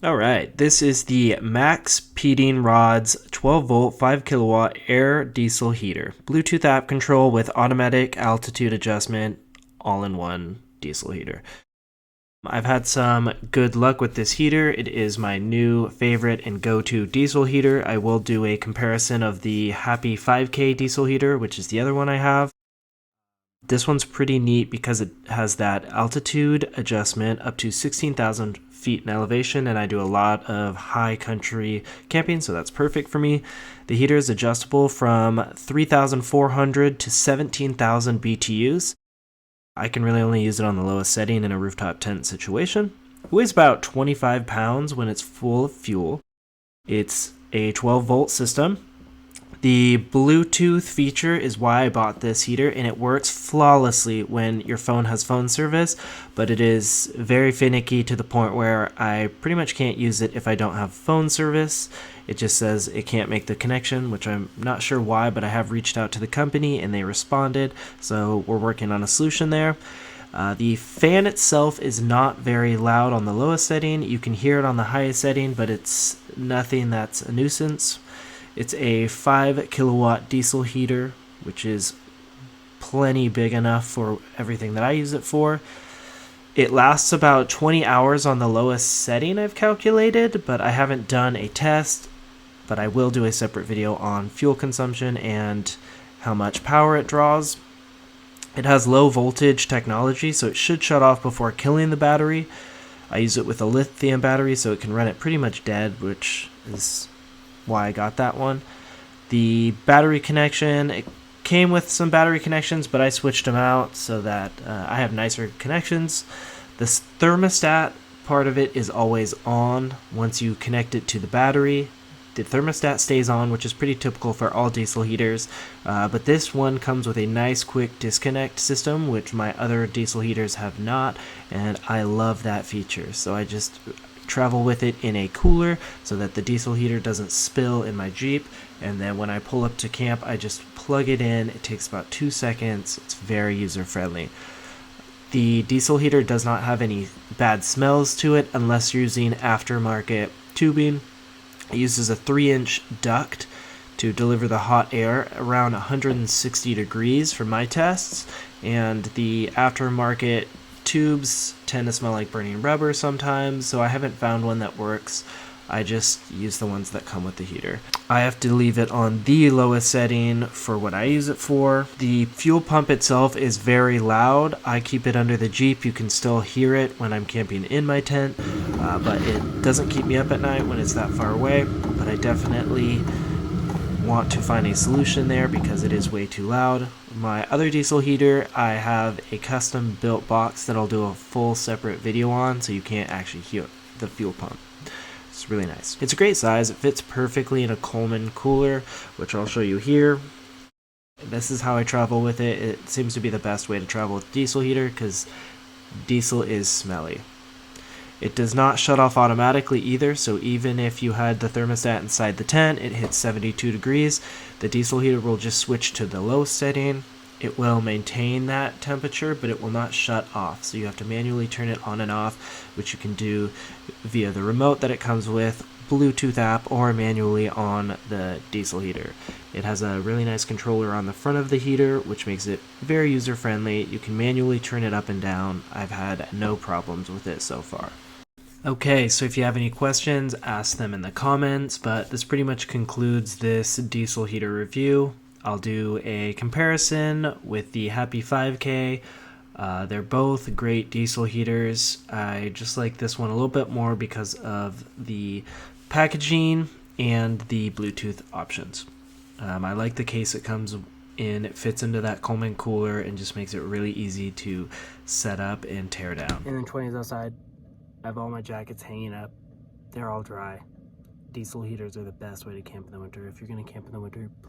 Alright, this is the maXpeedingrods 12 volt 5 kilowatt air diesel heater. Bluetooth app control with automatic altitude adjustment, all in one diesel heater. I've had some good luck with this heater. It is my new favorite and go-to diesel heater. I will do a comparison of the Happy 5K diesel heater, which is the other one I have. This one's pretty neat because it has that altitude adjustment up to 16,000 feet in elevation, and I do a lot of high country camping, so that's perfect for me. The heater is adjustable from 3,400 to 17,000 BTUs. I can really only use it on the lowest setting in a rooftop tent situation. It weighs about 25 pounds when it's full of fuel. It's a 12 volt system. The Bluetooth feature is why I bought this heater, and it works flawlessly when your phone has phone service, but it is very finicky to the point where I pretty much can't use it if I don't have phone service. It just says it can't make the connection, which I'm not sure why, but I have reached out to the company and they responded, so we're working on a solution there. The fan itself is not very loud on the lowest setting. You can hear it on the highest setting, but it's nothing that's a nuisance. It's a 5 kilowatt diesel heater, which is plenty big enough for everything that I use it for. It lasts about 20 hours on the lowest setting I've calculated, but I haven't done a test. But I will do a separate video on fuel consumption and how much power it draws. It has low voltage technology, so it should shut off before killing the battery. I use it with a lithium battery, so it can run it pretty much dead, which is why I got that one. The battery connection, it came with some battery connections, but I switched them out so that I have nicer connections. This thermostat part of it is always on once you connect it to the battery. The thermostat stays on, which is pretty typical for all diesel heaters, but this one comes with a nice quick disconnect system, which my other diesel heaters have not, and I love that feature. So I just travel with it in a cooler so that the diesel heater doesn't spill in my Jeep, and then when I pull up to camp I just plug it in. It takes about 2 seconds. It's very user friendly. The diesel heater does not have any bad smells to it unless you're using aftermarket tubing. It uses a 3-inch duct to deliver the hot air around 160 degrees for my tests, and the aftermarket tubes tend to smell like burning rubber sometimes, so I haven't found one that works. I just use the ones that come with the heater. I have to leave it on the lowest setting for what I use it for. The fuel pump itself is very loud. I keep it under the Jeep. You can still hear it when I'm camping in my tent, but it doesn't keep me up at night when it's that far away. But I definitely want to find a solution there because it is way too loud. My other diesel heater, I have a custom built box that I'll do a full separate video on, so you can't actually hear the fuel pump. It's really nice. It's a great size. It fits perfectly in a Coleman cooler, which I'll show you here. This is how I travel with it. It seems to be the best way to travel with diesel heater because diesel is smelly. It does not shut off automatically either, so even if you had the thermostat inside the tent, it hits 72 degrees, the diesel heater will just switch to the low setting. It will maintain that temperature, but it will not shut off, so you have to manually turn it on and off, which you can do via the remote that it comes with, Bluetooth app, or manually on the diesel heater. It has a really nice controller on the front of the heater, which makes it very user-friendly. You can manually turn it up and down. I've had no problems with it so far. Okay, so if you have any questions, ask them in the comments, but this pretty much concludes this diesel heater review. I'll do a comparison with the Happy 5K. They're both great diesel heaters. I just like this one a little bit more because of the packaging and the Bluetooth options. I like the case it comes in. It fits into that Coleman cooler and just makes it really easy to set up and tear down. And then 20s outside. I have all my jackets hanging up. They're all dry. Diesel heaters are the best way to camp in the winter. If you're going to camp in the winter,